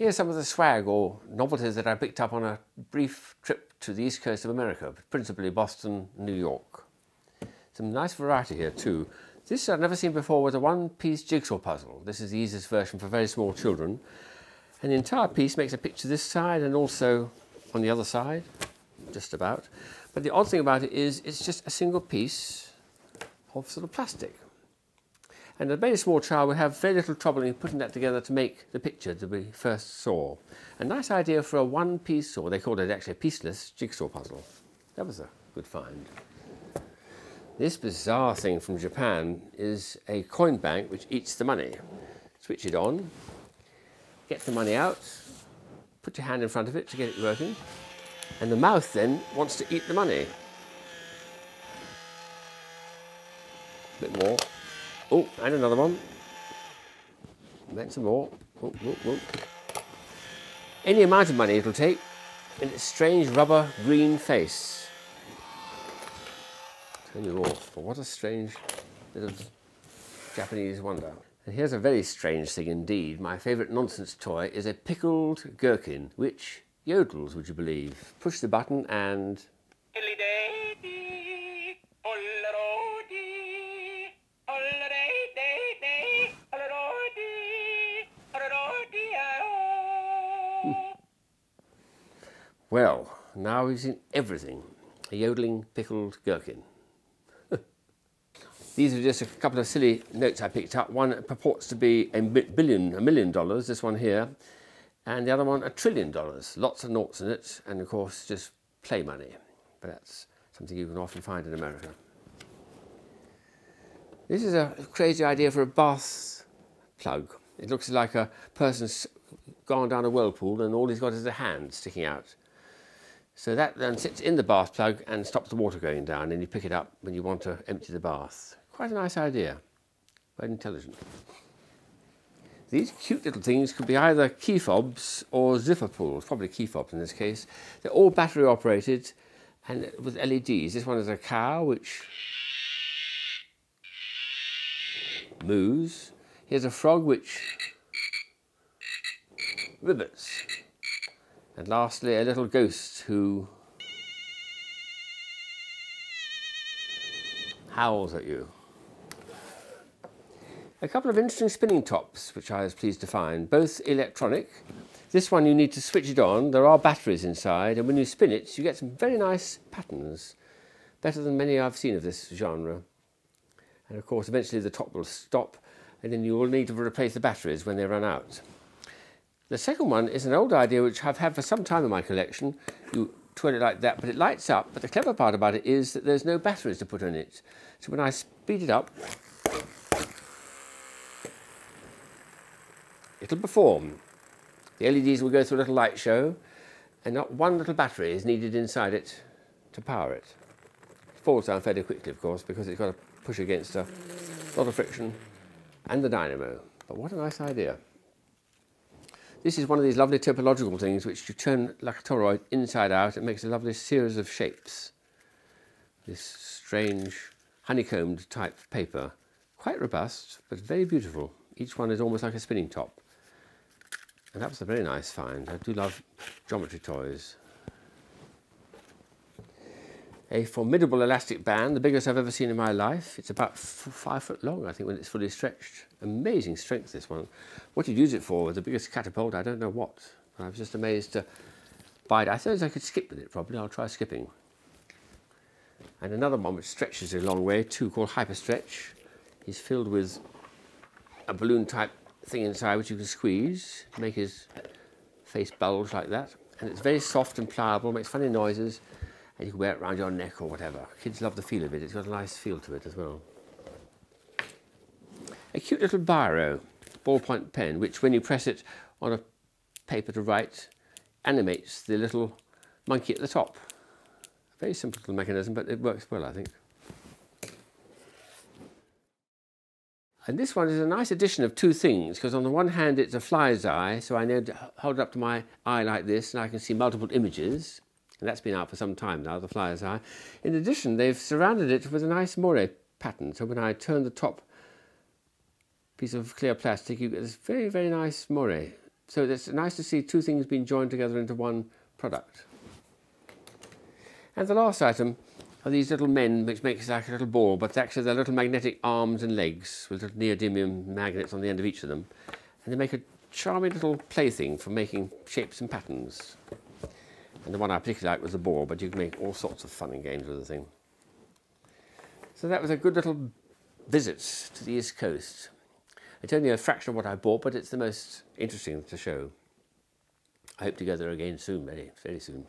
Here's some of the swag or novelties that I picked up on a brief trip to the east coast of America, principally Boston, New York. Some nice variety here too. This I've never seen before was a one-piece jigsaw puzzle. This is the easiest version for very small children. And the entire piece makes a picture this side and also on the other side, just about. But the odd thing about it is it's just a single piece of sort of plastic. And a very small child would have very little trouble in putting that together to make the picture that we first saw. A nice idea for a one-piece, or they called it actually a pieceless, jigsaw puzzle. That was a good find. This bizarre thing from Japan is a coin bank which eats the money. Switch it on, get the money out, put your hand in front of it to get it working, and the mouth then wants to eat the money. A bit more. Oh, and another one. Then some more. Oh, oh, oh. Any amount of money it'll take in its strange rubber green face. Turn you off. But what a strange bit of Japanese wonder. And here's a very strange thing indeed. My favourite nonsense toy is a pickled gherkin, which yodels, would you believe? Push the button and... Well, now we've seen everything. A yodeling pickled gherkin. These are just a couple of silly notes I picked up. One purports to be $1 million, this one here, and the other one $1 trillion. Lots of noughts in it, and of course just play money. But that's something you can often find in America. This is a crazy idea for a bath plug. It looks like a person's gone down a whirlpool and all he's got is a hand sticking out. So that then sits in the bath plug and stops the water going down, and you pick it up when you want to empty the bath. Quite a nice idea, very intelligent. These cute little things could be either key fobs or zipper pulls, probably key fobs in this case. They're all battery operated and with LEDs. This one is a cow which moos. Here's a frog which ribbits. And lastly, a little ghost who howls at you. A couple of interesting spinning tops, which I was pleased to find, both electronic. This one you need to switch it on, there are batteries inside, and when you spin it, you get some very nice patterns, better than many I've seen of this genre. And of course, eventually the top will stop, and then you will need to replace the batteries when they run out. The second one is an old idea which I've had for some time in my collection. You twirl it like that, but it lights up. But the clever part about it is that there's no batteries to put in it. So when I speed it up, it'll perform. The LEDs will go through a little light show, and not one little battery is needed inside it to power it. It falls down fairly quickly, of course, because it's got to push against a lot of friction and the dynamo. But what a nice idea. This is one of these lovely topological things which you turn like a toroid inside out. It makes a lovely series of shapes. This strange honeycombed type paper. Quite robust, but very beautiful. Each one is almost like a spinning top. And that was a very nice find. I do love geometry toys. A formidable elastic band, the biggest I've ever seen in my life. It's about 5 foot long, I think, when it's fully stretched. Amazing strength, this one. What you'd use it for was the biggest catapult, I don't know what. I was just amazed to buy it. I suppose I could skip with it, probably. I'll try skipping. And another one which stretches a long way, too, called Hyperstretch. He's filled with a balloon-type thing inside which you can squeeze to make his face bulge like that. And it's very soft and pliable, makes funny noises. And you can wear it around your neck or whatever. Kids love the feel of it. It's got a nice feel to it as well. A cute little biro, ballpoint pen, which when you press it on a paper to write, animates the little monkey at the top. A very simple little mechanism, but it works well, I think. And this one is a nice addition of two things, because on the one hand it's a fly's eye, so I know to hold it up to my eye like this and I can see multiple images. And that's been out for some time now, the fly's eye. In addition, they've surrounded it with a nice moire pattern. So when I turn the top piece of clear plastic, you get this very, very nice moire So it's nice to see two things being joined together into one product. And the last item are these little men, which makes like a little ball, but actually they're little magnetic arms and legs with little neodymium magnets on the end of each of them. And they make a charming little plaything for making shapes and patterns. And the one I particularly liked was the ball, but you can make all sorts of fun and games with the thing. So that was a good little visit to the East Coast. It's only a fraction of what I bought, but it's the most interesting to show. I hope to go there again soon, very, very soon.